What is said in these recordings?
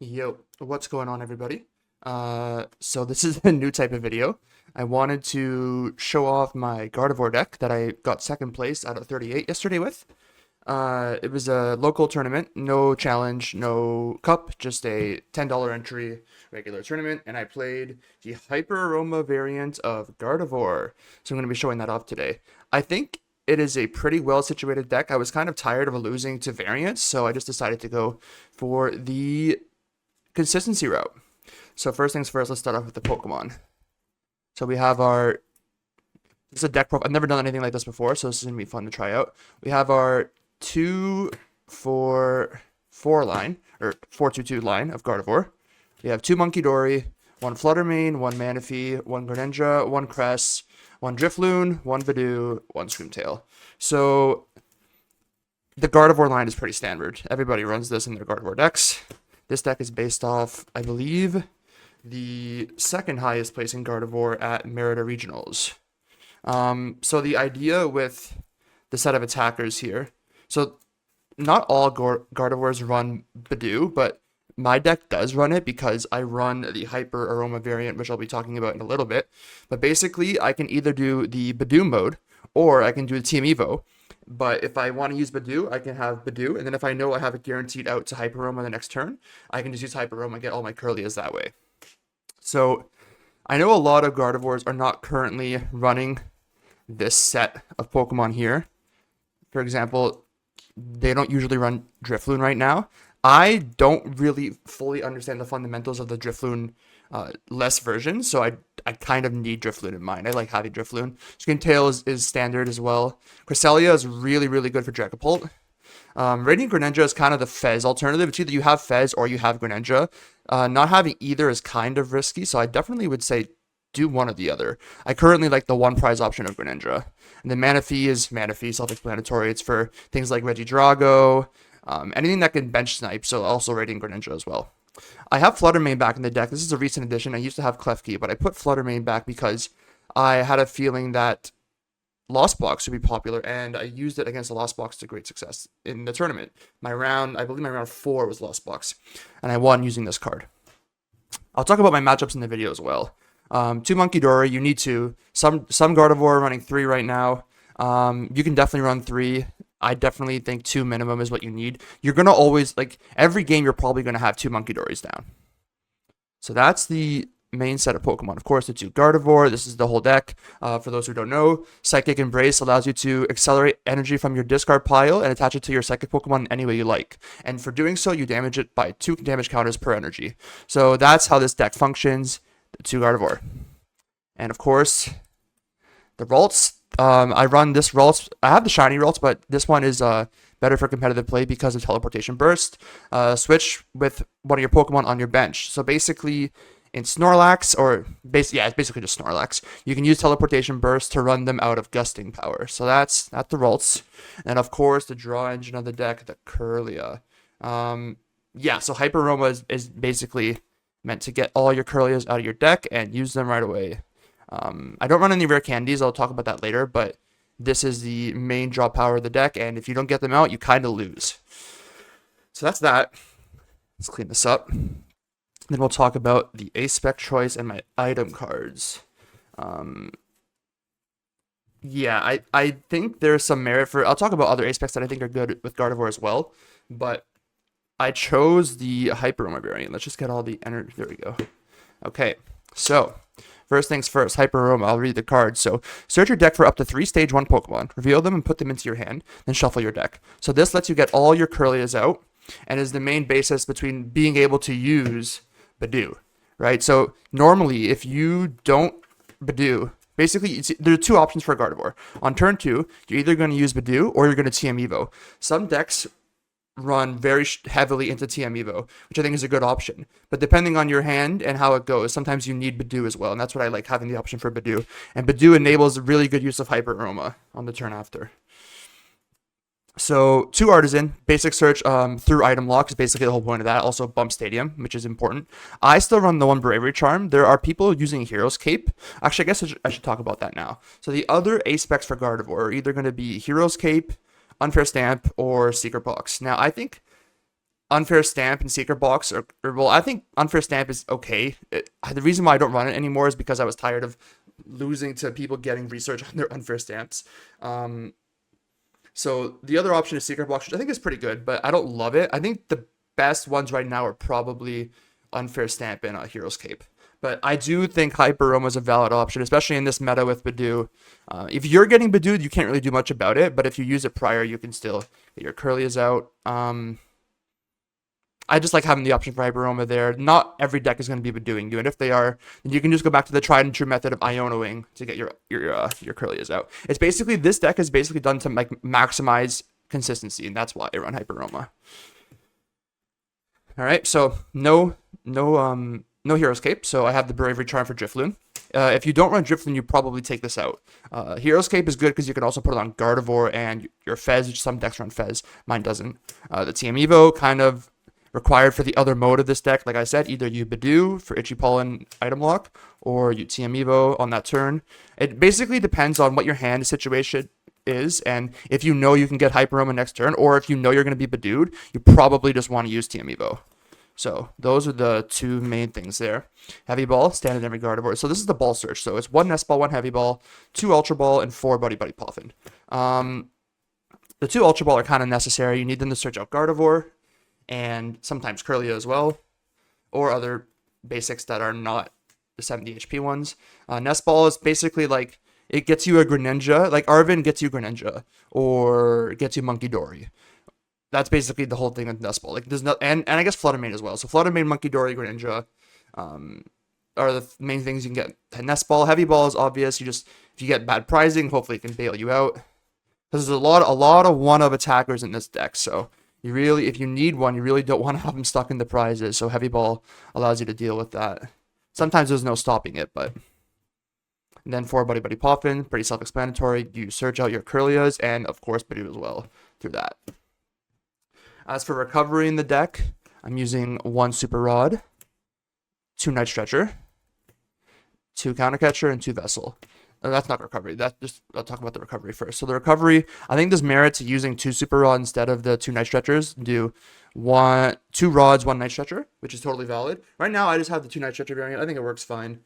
Yo, what's going on, everybody? So this is a new type of video. I wanted to show off my Gardevoir deck that I got second place out of 38 yesterday with. It was a local tournament, no challenge, no cup, just a $10 entry regular tournament, and I played the Hyper Aroma variant of Gardevoir. So I'm going to be showing that off today. I think it is a pretty well situated deck. I was kind of tired of losing to variants, so I just decided to go for the consistency route. So first things first, let's start off with the Pokemon. So we have our, this is a deck profile. I've never done anything like this before, so this is going to be fun to try out. We have our 2-4-4 line, or 4-2-2 line of Gardevoir. We have 2 Munkidori, 1 Flutter main, 1 Manaphy, 1 Greninja, 1 Cress, 1 Drifloon, 1 Budew, 1 Screamtail. So the Gardevoir line is pretty standard. Everybody runs this in their Gardevoir decks. This deck is based off, I believe, the second highest placing Gardevoir at Merida Regionals. So the idea with the set of attackers here, so not all Gardevoirs run Budew, but my deck does run it because I run the Hyper Aroma variant, which I'll be talking about in a little bit. But basically, I can either do the Budew mode, or I can do the Team Evo. But if I want to use Budew, I can have Budew, and then if I know I have it guaranteed out to Hyper Aroma the next turn, I can just use Hyper Aroma and get all my Kirlias that way. So I know a lot of Gardevoirs are not currently running this set of Pokemon here. For example, they don't usually run Drifloon right now. I don't really fully understand the fundamentals of the Drifloon less version, so I kind of need Drifloon in mind. I like having Drifloon. Screamtail is standard as well. Cresselia is really, really good for Dragapult. Radiant Greninja is kind of the Fez alternative. It's either you have Fez or you have Greninja. Not having either is kind of risky, so I definitely would say do one or the other. I currently like the one prize option of Greninja. And then Manaphy is Manaphy, self-explanatory. It's for things like Regidrago, anything that can bench snipe, so also Radiant Greninja as well. I have Flutter main back in the deck. This is a recent addition. I used to have Klefki, but I put Flutter main back because I had a feeling that Lost Box would be popular, and I used it against the Lost Box to great success in the tournament. I believe my round 4 was Lost Box, and I won using this card. I'll talk about my matchups in the video as well. 2 Munkidori, you need to. Some Gardevoir running 3 right now. You can definitely run 3. I definitely think 2 minimum is what you need. You're going to always, like, every game you're probably going to have 2 Munkidoris down. So that's the main set of Pokemon. Of course, the 2 Gardevoir. This is the whole deck. For those who don't know, Psychic Embrace allows you to accelerate energy from your discard pile and attach it to your Psychic Pokemon in any way you like. And for doing so, you damage it by 2 damage counters per energy. So that's how this deck functions. The 2 Gardevoir. And of course, the Ralts. I run this Ralts. I have the shiny Ralts, but this one is better for competitive play because of Teleportation Burst. Switch with one of your Pokemon on your bench. So basically, in Snorlax, it's basically just Snorlax, you can use Teleportation Burst to run them out of Gusting Power. So that's the Ralts. And of course, the draw engine of the deck, the Kirlia. So Hyper Aroma is basically meant to get all your Kirlias out of your deck and use them right away. I don't run any rare candies. I'll talk about that later, but this is the main draw power of the deck, and if you don't get them out, you kind of lose. So that's that. Let's clean this up. Then we'll talk about the A-Spec choice and my item cards. I think there's some merit for... I'll talk about other A-Specs that I think are good with Gardevoir as well, but I chose the Hyper Aroma variant. Let's just get all the energy. There we go. Okay, so... First things first, Hyper Aroma. I'll read the cards. So, search your deck for up to 3 Stage 1 Pokemon. Reveal them and put them into your hand. Then shuffle your deck. So this lets you get all your Kirlias out and is the main basis between being able to use Budew, right? So, normally, if you don't Budew, basically, there are 2 options for Gardevoir. On turn 2, you're either going to use Budew or you're going to TM Evo. Some decks run very heavily into TM Evo, which I think is a good option. But depending on your hand and how it goes, sometimes you need Budew as well, and that's what I like, having the option for Budew. And Budew enables really good use of Hyper Aroma on the turn after. So, 2 Artazon, basic search through item lock is basically the whole point of that. Also, bump Stadium, which is important. I still run the 1 Bravery Charm. There are people using Hero's Cape. Actually, I guess I should talk about that now. So, the other A-Specs for Gardevoir are either going to be Hero's Cape, Unfair Stamp, or Secret Box. Now, I think Unfair Stamp and Secret Box well, I think Unfair Stamp is okay. The reason why I don't run it anymore is because I was tired of losing to people getting research on their Unfair Stamps. So the other option is Secret Box, which I think is pretty good, but I don't love it. I think the best ones right now are probably Unfair Stamp and Hero's Cape. But I do think Hyper Aroma is a valid option, especially in this meta with Budew. If you're getting Budewed, you can't really do much about it, but if you use it prior, you can still get your Kirlias out. I just like having the option for Hyper Aroma there. Not every deck is going to be Budewing you, and if they are, then you can just go back to the tried and true method of Ionoing to get your Kirlias out. It's basically, this deck is basically done to like maximize consistency, and that's why I run Hyper Aroma. All right, so no Hero's Cape, so I have the Bravery Charm for Drifloon. If you don't run Drifloon, you probably take this out. Hero's Cape is good because you can also put it on Gardevoir and your Fez, which some decks run Fez. Mine doesn't. The TM Evo, kind of required for the other mode of this deck. Like I said, either you Budew for Itchy Pollen item lock, or you TM Evo on that turn. It basically depends on what your hand situation is, and if you know you can get Hyper Aroma next turn, or if you know you're going to be Budewed, you probably just want to use TM Evo. So those are the two main things there. Heavy Ball, standard every Gardevoir. So this is the ball search. So it's 1 Nest Ball, 1 Heavy Ball, 2 Ultra Ball, and 4 Buddy-Buddy Poffin. The 2 Ultra Ball are kind of necessary. You need them to search out Gardevoir, and sometimes Kirlia as well, or other basics that are not the 70 HP ones. Nest Ball is basically like, it gets you a Greninja, like Arven gets you Greninja, or gets you Munkidori. That's basically the whole thing with Nest Ball. Like there's no, and I guess Flutter Mane as well. So Flutter Mane, Munkidori, Greninja, are the main things you can get. Nest Ball, Heavy Ball is obvious. You just, if you get bad prizing, hopefully it can bail you out. Because there's a lot of one-of attackers in this deck. So you really, if you need one, you really don't want to have them stuck in the prizes. So Heavy Ball allows you to deal with that. Sometimes there's no stopping it, but. And then 4 Buddy-Buddy Poffin, pretty self-explanatory. You search out your Kirlias, and of course Budew as well through that. As for recovery in the deck, I'm using 1 Super Rod, 2 Night Stretcher, 2 Counter Catcher, and 2 Vessel. That's not recovery. That's just, I'll talk about the recovery first. So the recovery, I think there's merit to using 2 Super Rod instead of the 2 Night Stretchers. Do 2 Rods, 1 Night Stretcher, which is totally valid. Right now, I just have the 2 Night Stretcher variant. I think it works fine.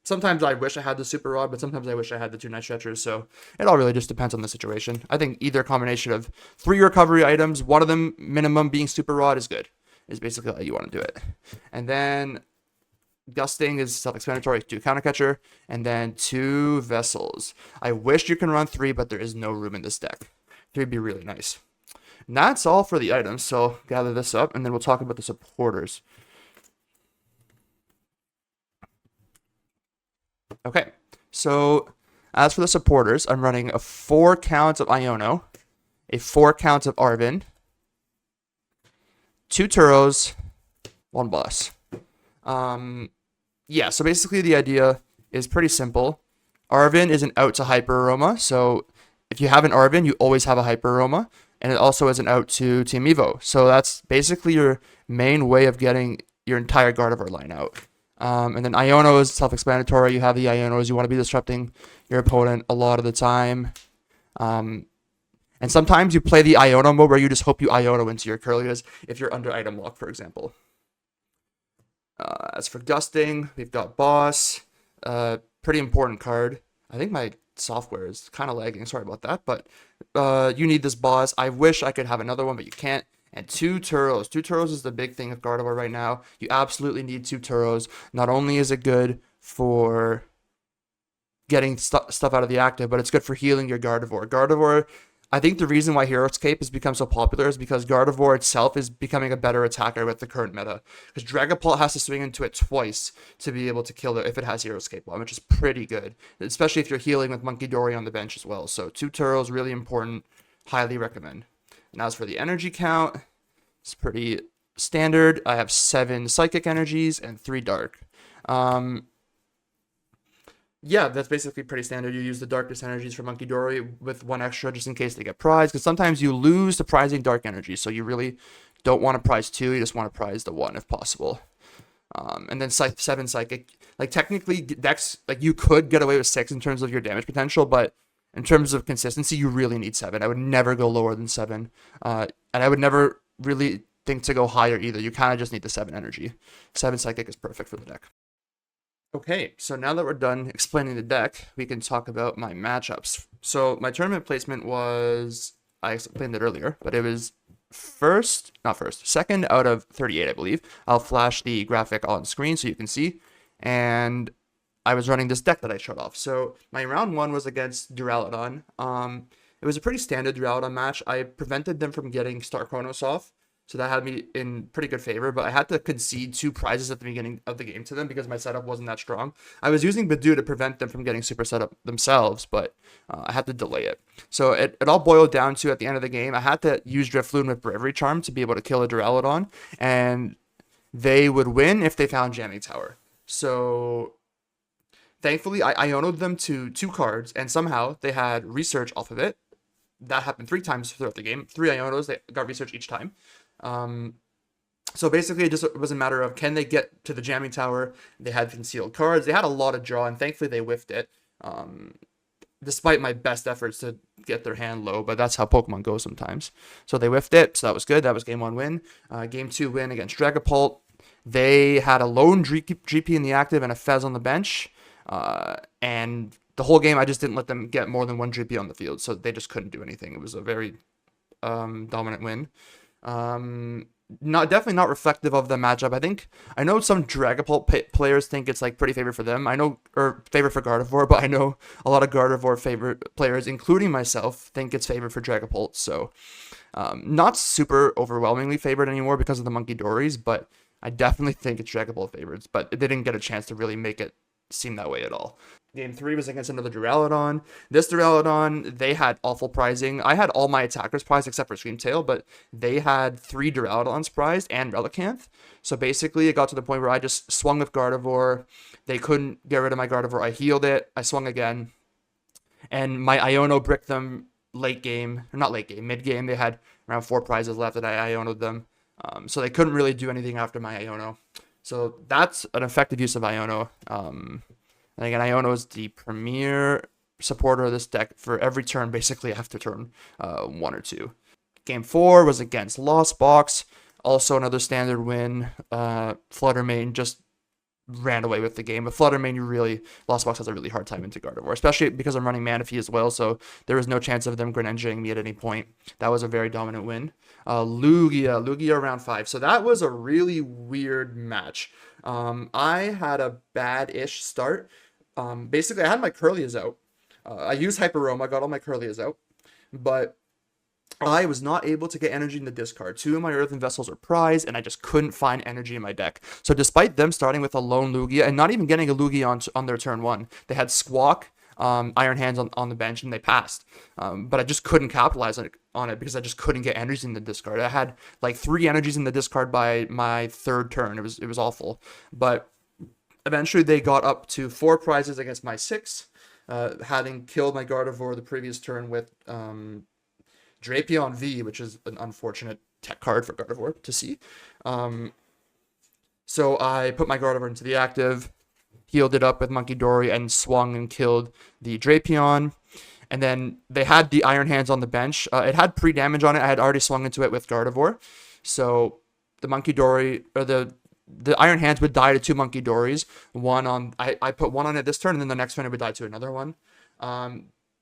Sometimes I wish I had the Super Rod, but sometimes I wish I had the 2 Night Stretchers, so it all really just depends on the situation. I think either combination of 3 recovery items, one of them minimum being Super Rod, is good. Is basically how you want to do it. And then Gusting is self-explanatory, 2 Counter Catcher, and then 2 Vessels. I wish you can run 3, but there is no room in this deck. 3 would be really nice. And that's all for the items, so gather this up, and then we'll talk about the supporters. Okay, so as for the supporters, I'm running a 4 count of Iono, a 4 count of Arven, 2 Turos, 1 Boss. Yeah, so basically the idea is pretty simple. Arven is an out to Hyper Aroma, so if you have an Arven, you always have a Hyper Aroma, and it also is an out to Team Evo. So that's basically your main way of getting your entire Gardevoir line out. And then Iono is self-explanatory. You have the Ionos. You want to be disrupting your opponent a lot of the time. And sometimes you play the Iono mode where you just hope you Iono into your Kirlias if you're under item lock, for example. As for Gusting, we've got Boss. Pretty important card. I think my software is kind of lagging. Sorry about that. But you need this Boss. I wish I could have another one, but you can't. And 2 Turos. 2 Turos is the big thing of Gardevoir right now. You absolutely need 2 Turos. Not only is it good for getting stuff out of the active, but it's good for healing your Gardevoir. Gardevoir, I think the reason why Hero's Cape has become so popular is because Gardevoir itself is becoming a better attacker with the current meta. Because Dragapult has to swing into it twice to be able to kill it if it has Hero's Cape on, which is pretty good. Especially if you're healing with Munkidori on the bench as well. So 2 Turos, really important. Highly recommend. And as for the energy count, it's pretty standard. I have 7 psychic energies and 3 dark. Yeah, that's basically pretty standard. You use the darkness energies for Munkidori with 1 extra just in case they get prized. Because sometimes you lose the prizing dark energy. So you really don't want to prize 2. You just want to prize the 1 if possible. And then 7 psychic. Like technically, decks, like you could get away with 6 in terms of your damage potential, but in terms of consistency, you really need 7. I would never go lower than 7. And I would never really think to go higher either. You kind of just need the 7 energy. 7 psychic is perfect for the deck. Okay, so now that we're done explaining the deck, we can talk about my matchups. So my tournament placement was, I explained it earlier, but it was second out of 38, I believe. I'll flash the graphic on screen so you can see. And I was running this deck that I showed off. So my round 1 was against Duraludon. It was a pretty standard Duraludon match. I prevented them from getting Star Chronos off, so that had me in pretty good favor, but I had to concede 2 prizes at the beginning of the game to them because my setup wasn't that strong. I was using Budew to prevent them from getting super setup themselves, but I had to delay it. So it all boiled down to, at the end of the game, I had to use Drifloon with Bravery Charm to be able to kill a Duraludon, and they would win if they found Jamming Tower. So thankfully, I Iono'd them to 2 cards, and somehow they had Research off of it. That happened 3 times throughout the game. 3 Ionos, they got Research each time. So basically, it just was a matter of, can they get to the Jamming Tower? They had concealed cards. They had a lot of draw, and thankfully they whiffed it. Despite my best efforts to get their hand low, but that's how Pokemon goes sometimes. So they whiffed it, so that was good. That was game 1 win. Game 2 win against Dragapult. They had a lone GP in the active and a Fez on the bench. And the whole game, I just didn't let them get more than 1 GP on the field, so they just couldn't do anything. It was a very dominant win. Definitely not reflective of the matchup. I know some Dragapult players think it's like pretty favorite for them. Or favorite for Gardevoir, but I know a lot of Gardevoir favorite players, including myself, think it's favorite for Dragapult. So, not super overwhelmingly favored anymore because of the Munkidoris, but I definitely think it's Dragapult favorites. But they didn't get a chance to really make it seem that way at all. Game 3 was against another Duraludon. This Duraludon, they had awful prizing. I had all my attackers prized except for Screamtail, but they had 3 Duraludons prized and Relicanth. So basically, it got to the point where I just swung with Gardevoir. They couldn't get rid of my Gardevoir. I healed it. I swung again. And my Iono bricked them mid game. They had around 4 prizes left, and I Iono'd them. So they couldn't really do anything after my Iono. So that's an effective use of Iono. And again, Iono is the premier supporter of this deck for every turn, basically after turn 1 or 2. Game 4 was against Lost Box. Also another standard win. Flutter main just ran away with the game. But Flutter main, Lost Box has a really hard time into Gardevoir, especially because I'm running Manaphy as well, so there was no chance of them Greninjaing me at any point. That was a very dominant win. Lugia round 5. So that was a really weird match. I had a bad-ish start. Basically, I had my Kirlias out. I used Hyper Aroma, got all my Kirlias out, but I was not able to get energy in the discard. 2 of my Earthen Vessels are prized, and I just couldn't find energy in my deck. So despite them starting with a lone Lugia, and not even getting a Lugia on their turn 1, they had Squawk, Iron Hands on the bench, and they passed. But I just couldn't capitalize on it because I just couldn't get energies in the discard. I had like 3 energies in the discard by my 3rd turn. It was awful. But eventually they got up to 4 prizes against my 6, having killed my Gardevoir the previous turn with Drapion V, which is an unfortunate tech card for Gardevoir to see. So I put my Gardevoir into the active, healed it up with Munkidori, and swung and killed the Drapion. And then they had the Iron Hands on the bench. It had pre-damage on it. I had already swung into it with Gardevoir. So the Munkidori, or the Iron Hands would die to 2 Munkidoris. I put 1 on it this turn, and then the next turn it would die to another one.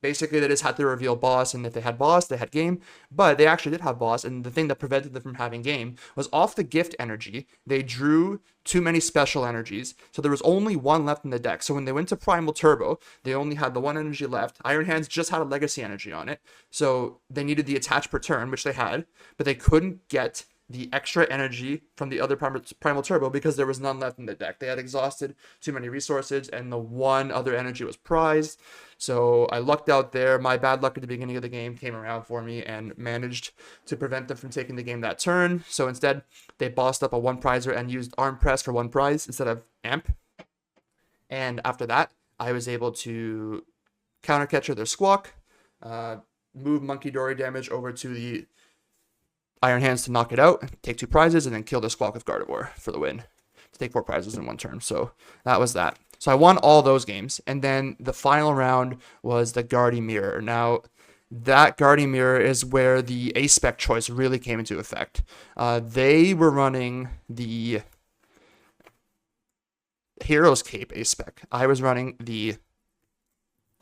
Basically, they just had to reveal boss, and if they had boss, they had game. But they actually did have boss, and the thing that prevented them from having game was off the gift energy. They drew too many special energies, so there was only 1 left in the deck. So when they went to Primal Turbo, they only had the 1 energy left. Iron Hands just had a Legacy energy on it, so they needed the attach per turn, which they had, but they couldn't get the extra energy from the other Primal Turbo because there was none left in the deck. They had exhausted too many resources, and the 1 other energy was prized. So I lucked out there. My bad luck at the beginning of the game came around for me and managed to prevent them from taking the game that turn. So instead, they bossed up a 1 prizer and used Arm Press for 1 prize instead of Amp. And after that, I was able to counter catcher their Squawk, move Munkidori damage over to the Iron Hands to knock it out, take 2 prizes, and then kill the Squawk with Gardevoir for the win. To take 4 prizes in 1 turn. So that was that. So I won all those games. And then the final round was the Guardy Mirror. Now, that Guardian Mirror is where the A-Spec choice really came into effect. They were running the Hero's Cape A-Spec. I was running the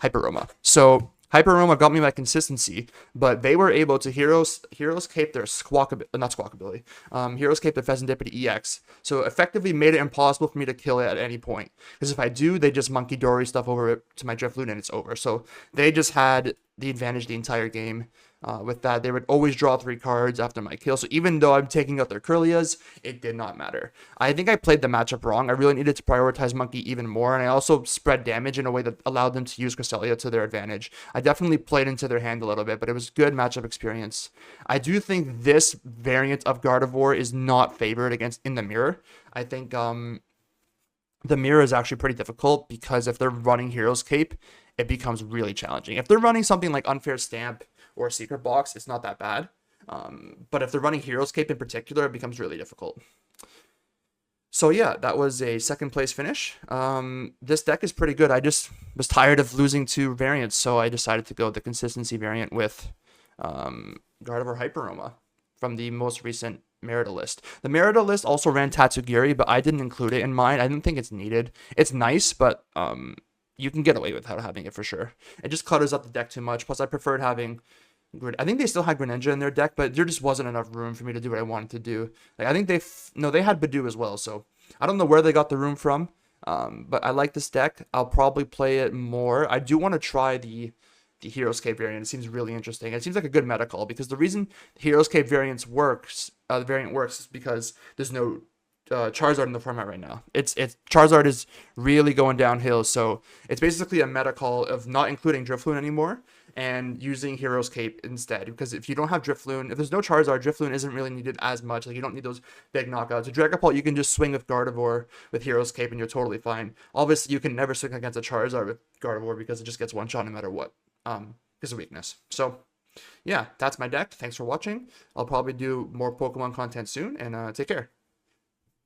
Hyper Aroma. So Hyper Aroma got me my consistency, but they were able to Heroes Cape their Heroes Cape their Pheasantipity EX. So effectively made it impossible for me to kill it at any point. Because if I do, they just Munkidori stuff over it to my Drifloon and it's over. So they just had the advantage the entire game. With that, they would always draw 3 cards after my kill. So even though I'm taking out their Kirlias, it did not matter. I think I played the matchup wrong. I really needed to prioritize Monkey even more, and I also spread damage in a way that allowed them to use Cresselia to their advantage. I definitely played into their hand a little bit, but it was good matchup experience. I do think this variant of Gardevoir is not favored against in the mirror. I think the mirror is actually pretty difficult because if they're running Hero's Cape, it becomes really challenging. If they're running something like Unfair Stamp or a Secret Box, it's not that bad. But if they're running Hero's Cape in particular, it becomes really difficult. So yeah, that was a second place finish. This deck is pretty good. I just was tired of losing 2 variants, so I decided to go the consistency variant with Gardevoir Hyper Aroma from the most recent Merida list. The Merida list also ran Tatsugiri, but I didn't include it in mine. I didn't think it's needed. It's nice, but you can get away without having it for sure. It just clutters up the deck too much. Plus, I preferred having... I think they still had Greninja in their deck, but there just wasn't enough room for me to do what I wanted to do. Like I think they had Budew as well, so I don't know where they got the room from. But I like this deck. I'll probably play it more. I do want to try the Hero's Cape variant. It seems really interesting. It seems like a good meta call because the reason the Hero's Cape variant works is because there's no Charizard in the format right now. Charizard is really going downhill, so it's basically a meta call of not including Drifloon anymore and using Hero's Cape instead. Because if you don't have Drifloon, if there's no Charizard, Drifloon isn't really needed as much. Like you don't need those big knockouts. With Dragapult, you can just swing with Gardevoir with Hero's Cape and you're totally fine. Obviously, you can never swing against a Charizard with Gardevoir because it just gets one shot no matter what. Because of weakness. So yeah, that's my deck. Thanks for watching. I'll probably do more Pokemon content soon, and take care.